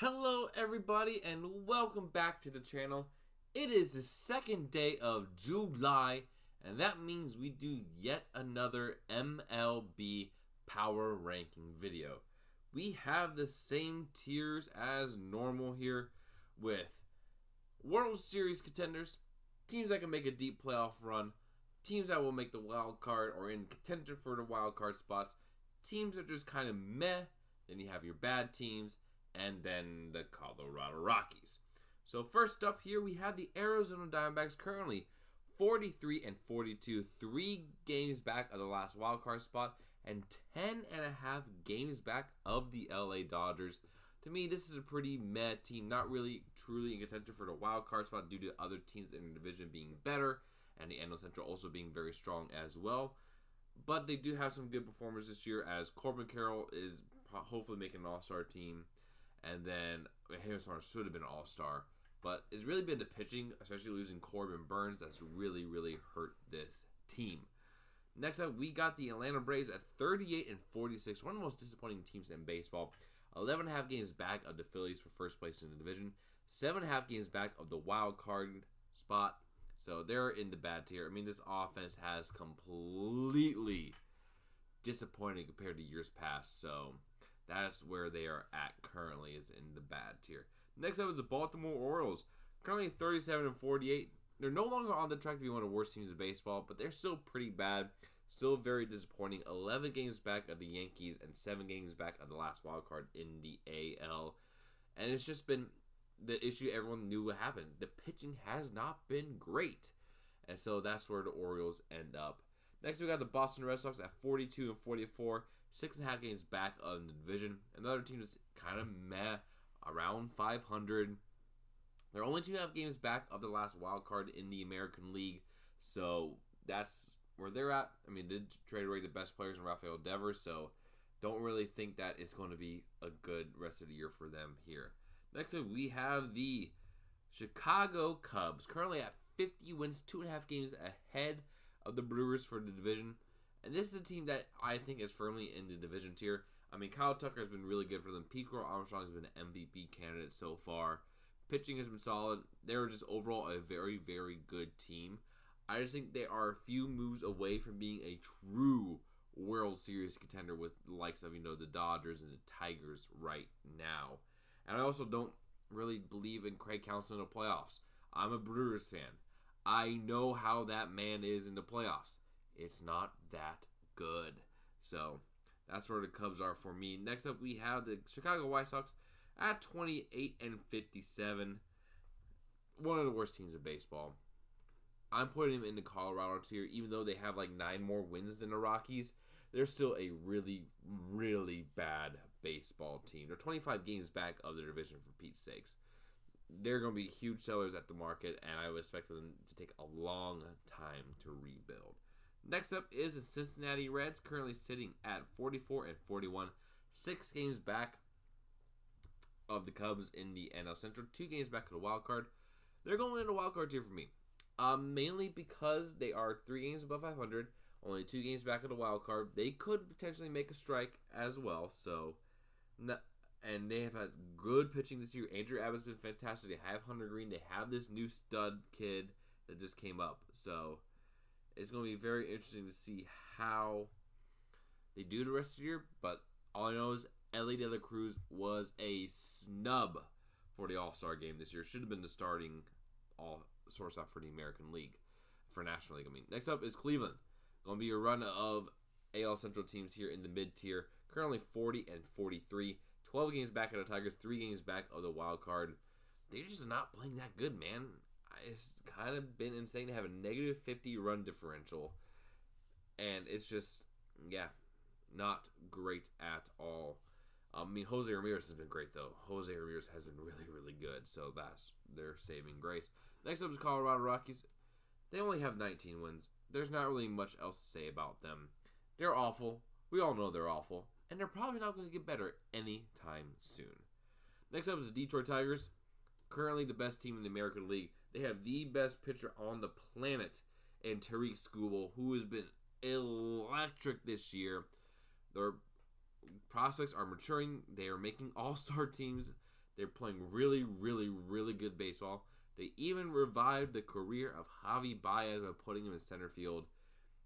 Hello everybody and welcome back to the channel. It is the second day of July and that means we do yet another MLB power ranking video. We have the same tiers as normal here with World Series contenders, teams that can make a deep playoff run, teams that will make the wild card or in contention for the wild card spots, teams that are just kind of meh, then you have your bad teams, and then the Colorado Rockies. So first up here, we have the Arizona Diamondbacks currently 43-42, 3 games back of the last wildcard spot, and 10.5 games back of the LA Dodgers. To me, this is a pretty meh team, not really truly in contention for the wildcard spot due to other teams in the division being better, and the NL Central also being very strong as well. But they do have some good performers this year, as Corbin Carroll is hopefully making an all-star team. And then Harrison should have been an all-star. But it's really been the pitching, especially losing Corbin Burns, that's really hurt this team. Next up, we got the Atlanta Braves at 38-46, one of the most disappointing teams in baseball. 11.5 games back of the Phillies for first place in the division. 7.5 games back of the wild card spot. So they're in the bad tier. I mean, this offense has completely disappointed compared to years past. So that's where they are at currently, is in the bad tier. Next up is the Baltimore Orioles. Currently 37-48. They're no longer on the track to be one of the worst teams in baseball, but they're still pretty bad. Still very disappointing. 11 games back of the Yankees and 7 games back of the last wild card in the AL. And it's just been the issue everyone knew would happen. The pitching has not been great. And so that's where the Orioles end up. Next, we got the Boston Red Sox at 42-44, 6.5 games back of the division. Another team that's kind of meh, around 500. They're only 2.5 games back of the last wild card in the American League, so that's where they're at. I mean, they did trade away the best players in Rafael Devers, so don't really think that it's going to be a good rest of the year for them here. Next up, we have the Chicago Cubs, currently at 50 wins, 2.5 games ahead of the Brewers for the division. And this is a team that I think is firmly in the division tier. I mean, Kyle Tucker has been really good for them. Pete Armstrong has been an MVP candidate so far. Pitching has been solid. They're just overall a very good team. I just think they are a few moves away from being a true World Series contender with the likes of, the Dodgers and the Tigers right now. And I also don't really believe in Craig Counsell in the playoffs. I'm a Brewers fan. I know how that man is in the playoffs. It's not that good. So that's where the Cubs are for me. Next up, we have the Chicago White Sox at 28-57. One of the worst teams in baseball. I'm putting them in the Colorado tier, even though they have like 9 more wins than the Rockies. They're still a really bad baseball team. They're 25 games back of the division, for Pete's sakes. They're going to be huge sellers at the market, and I would expect them to take a long time to rebuild. Next up is the Cincinnati Reds, currently sitting at 44-41, 6 games back of the Cubs in the NL Central, 2 games back of the wild card. They're going in the wild card tier for me, mainly because they are 3 games above 500, only 2 games back of the wild card. They could potentially make a strike as well, and they have had good pitching this year. Andrew Abbott's been fantastic. They have Hunter Green. They have this new stud kid that just came up. So it's going to be very interesting to see how they do the rest of the year. But all I know is Ellie De La Cruz was a snub for the All-Star game this year. Should have been the starting shortstop for the American League, for National League. Next up is Cleveland. Going to be a run of AL Central teams here in the mid-tier. Currently 40-43. 12 games back of the Tigers, 3 games back of the wild card. They're just not playing that good, man. It's kind of been insane to have a negative 50 run differential. And it's just, not great at all. Jose Ramirez has been great, though. Jose Ramirez has been really good. So that's their saving grace. Next up is Colorado Rockies. They only have 19 wins. There's not really much else to say about them. They're awful. We all know they're awful. And they're probably not going to get better anytime soon. Next up is the Detroit Tigers. Currently the best team in the American League. They have the best pitcher on the planet in Tariq Skubal, who has been electric this year. Their prospects are maturing. They are making all-star teams. They're playing really, really, really good baseball. They even revived the career of Javi Baez by putting him in center field.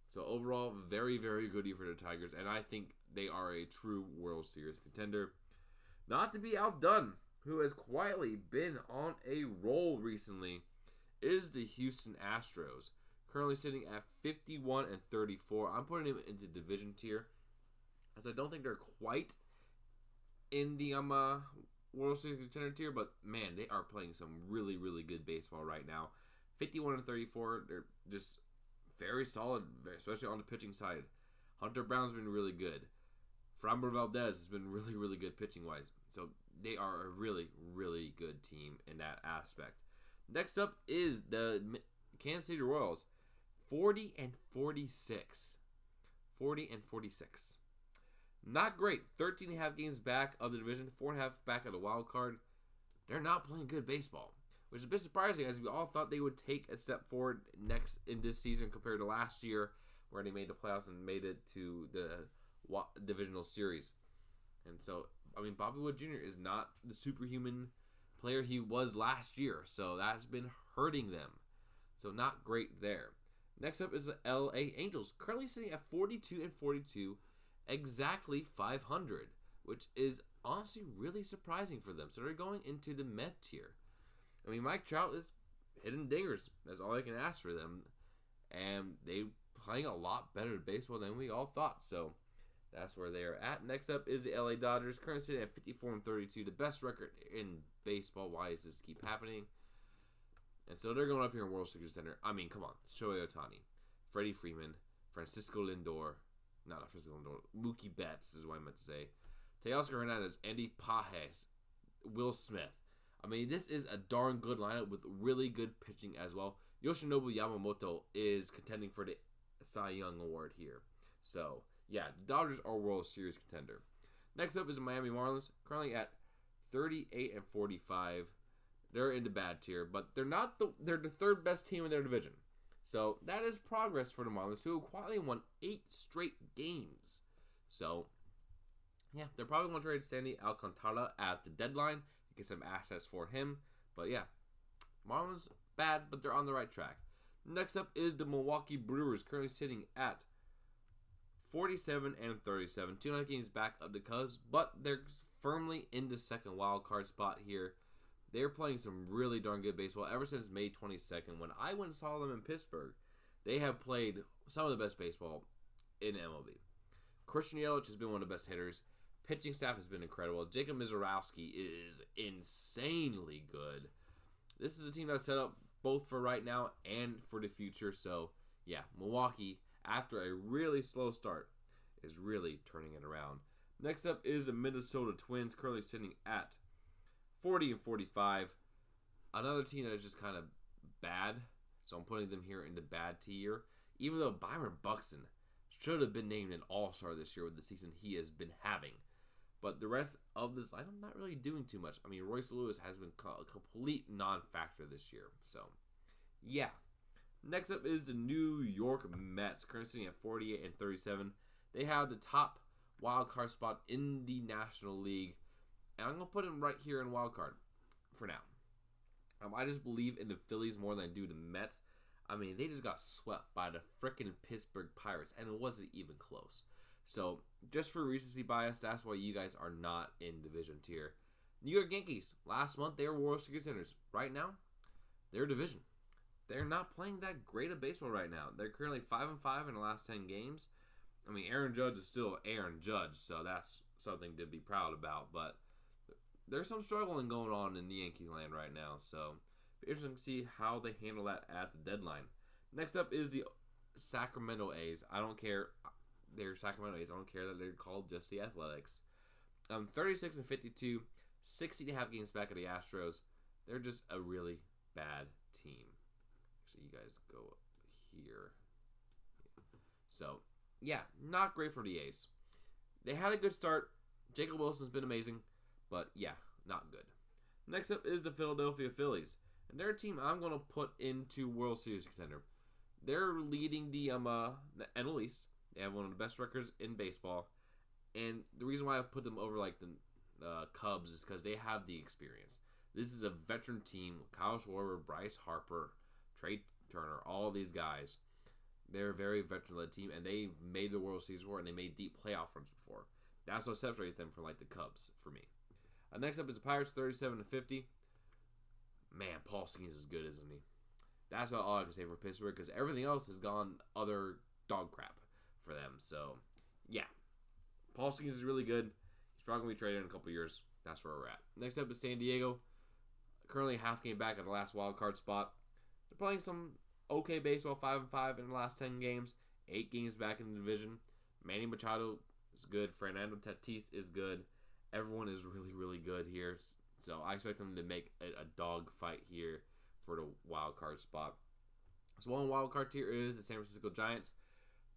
So overall, very, very good year for the Tigers, and I think they are a true World Series contender. Not to be outdone, who has quietly been on a roll recently, is the Houston Astros. Currently sitting at 51-34. I'm putting them into division tier, as I don't think they're quite in the World Series contender tier, but man, they are playing some really, really good baseball right now. 51-34, they're just very solid, especially on the pitching side. Hunter Brown's been really good. Framber Valdez has been really, really good pitching-wise. So they are a really, really good team in that aspect. Next up is the Kansas City Royals. 40-46. 40-46. Not great. 13.5 games back of the division, 4.5 back of the wild card. They're not playing good baseball, which is a bit surprising, as we all thought they would take a step forward next in this season compared to last year, where they made the playoffs and made it to the divisional series. And so, I mean, Bobby Wood Jr. is not the superhuman player he was last year, so that's been hurting them. So not great there. Next up is the LA Angels, currently sitting at 42-42, exactly 500, which is honestly really surprising for them. So they're going into the med tier. I mean, Mike Trout is hitting dingers. That's all I can ask for them. And they playing a lot better baseball than we all thought. So that's where they are at. Next up is the LA Dodgers, currently sitting at 54-32, the best record in baseball. Why does this keep happening? And so they're going up here in World Series Center. I mean, come on. Shohei Ohtani, Freddie Freeman, Francisco Lindor, not Francisco Lindor, Mookie Betts is what I meant to say, Teoscar Hernandez, Andy Pages, Will Smith. I mean, this is a darn good lineup with really good pitching as well. Yoshinobu Yamamoto is contending for the Cy Young Award here. So, yeah, the Dodgers are World Series contender. Next up is the Miami Marlins, currently at 38-45. They're in the bad tier, but they're the third best team in their division. So that is progress for the Marlins, who quietly won 8 straight games. So, yeah, they're probably going to trade Sandy Alcantara at the deadline, get some assets for him. But yeah, Marlins bad, but they're on the right track. Next up is the Milwaukee Brewers, currently sitting at 47-37, 2.5 games back of the Cubs, but they're firmly in the second wild card spot here. They're playing some really darn good baseball ever since May 22nd. When I went and saw them in Pittsburgh, they have played some of the best baseball in MLB. Christian Yelich has been one of the best hitters. Pitching staff has been incredible. Jacob Mizorowski is insanely good. This is a team that's set up both for right now and for the future. So, yeah, Milwaukee, after a really slow start, is really turning it around. Next up is the Minnesota Twins, currently sitting at 40-45. Another team that is just kind of bad, so I'm putting them here in the bad tier. Even though Byron Buxton should have been named an all-star this year with the season he has been having. But the rest of this lineup not really doing too much. I mean, Royce Lewis has been a complete non-factor this year. So, yeah. Next up is the New York Mets, currently sitting at 48-37. They have the top wild card spot in the National League. And I'm going to put him right here in wild card for now. I just believe in the Phillies more than I do the Mets. I mean, they just got swept by the frickin' Pittsburgh Pirates, and it wasn't even close. So, just for recency bias, that's why you guys are not in division tier. New York Yankees, last month they were World Series contenders. Right now, they're division. They're not playing that great of baseball right now. They're currently 5-5 in the last 10 games. I mean, Aaron Judge is still Aaron Judge, so that's something to be proud about, but there's some struggling going on in the Yankees land right now, so be interesting to see how they handle that at the deadline. Next up is the Sacramento A's. I don't care. They're Sacramento A's. I don't care that they're called just the Athletics. 36-52, 60.5 games back of the Astros. They're just a really bad team. Actually, you guys go here. So, yeah, not great for the A's. They had a good start. Jacob Wilson's been amazing. But, yeah, not good. Next up is the Philadelphia Phillies. And they're a team I'm going to put into World Series contender. They're leading the NL East. They have one of the best records in baseball. And the reason why I put them over, like, the Cubs is because they have the experience. This is a veteran team. Kyle Schwarber, Bryce Harper, Trey Turner, all these guys. They're a very veteran-led team, and they've made the World Series before, and they made deep playoff runs before. That's what separates them from like the Cubs for me. Next up is the Pirates, 37-50. Man, Paul Skeens is good, isn't he? That's about all I can say for Pittsburgh, because everything else has gone other dog crap for them. So, yeah. Paul Skeens is really good. He's probably going to be traded in a couple years. That's where we're at. Next up is San Diego. Currently half game back at the last wild card spot. They're playing some okay baseball, 5-5 in the last 10 games. 8 games back in the division. Manny Machado is good. Fernando Tatis is good. Everyone is really, really good here. So I expect them to make a dog fight here for the wild card spot. So one wild card tier is the San Francisco Giants.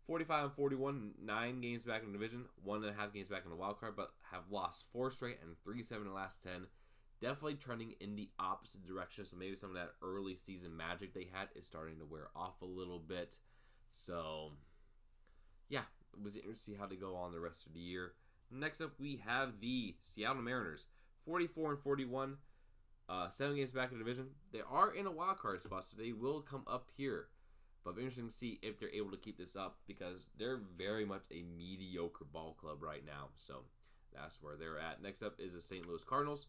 45-41, 9 games back in the division, 1.5 games back in the wild card, but have lost 4 straight and 3-7 in the last 10. Definitely trending in the opposite direction. So maybe some of that early season magic they had is starting to wear off a little bit. So yeah, it was interesting to see how they go on the rest of the year. Next up, we have the Seattle Mariners, 44-41, 7 games back in the division. They are in a wild card spot, so they will come up here. But it'll be interesting to see if they're able to keep this up, because they're very much a mediocre ball club right now. So that's where they're at. Next up is the St. Louis Cardinals,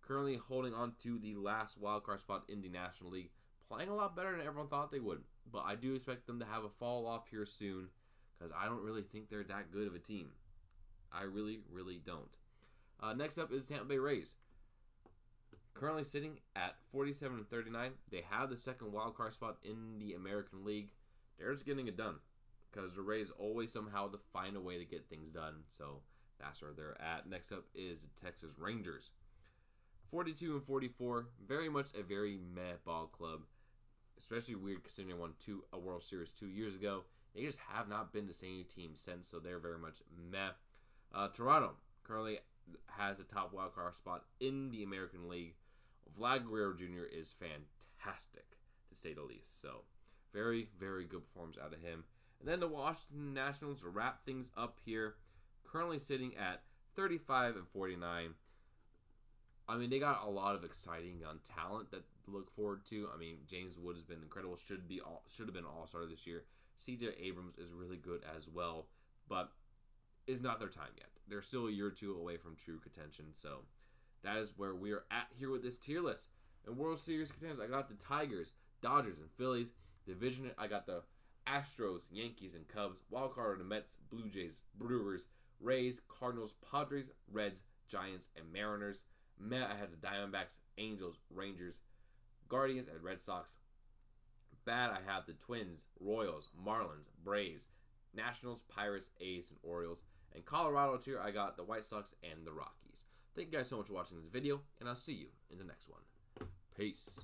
currently holding on to the last wild card spot in the National League, playing a lot better than everyone thought they would. But I do expect them to have a fall off here soon, because I don't really think they're that good of a team. I really, really don't. Next up is Tampa Bay Rays. Currently sitting at 47-39. They have the second wild card spot in the American League. They're just getting it done, because the Rays always somehow to find a way to get things done. So that's where they're at. Next up is the Texas Rangers. 42-44. Very much a very meh ball club. Especially weird considering they won a World Series 2 years ago. They just have not been the same team since, so they're very much meh. Toronto currently has the top wildcard spot in the American League. Vlad Guerrero Jr. is fantastic, to say the least. So, very, very good performance out of him. And then the Washington Nationals wrap things up here. Currently sitting at 35-49. I mean, they got a lot of exciting young talent that to look forward to. I mean, James Wood has been incredible. Should have been an all-star this year. C.J. Abrams is really good as well, but it's not their time yet. They're still a year or two away from true contention. So that is where we are at here with this tier list. In World Series contenders, I got the Tigers, Dodgers, and Phillies. Division, I got the Astros, Yankees, and Cubs. Wildcard, the Mets, Blue Jays, Brewers, Rays, Cardinals, Padres, Reds, Giants, and Mariners. Met, I had the Diamondbacks, Angels, Rangers, Guardians, and Red Sox. Bad, I have the Twins, Royals, Marlins, Braves, Nationals, Pirates, A's, and Orioles. And Colorado tier, I got the White Sox and the Rockies. Thank you guys so much for watching this video, and I'll see you in the next one. Peace.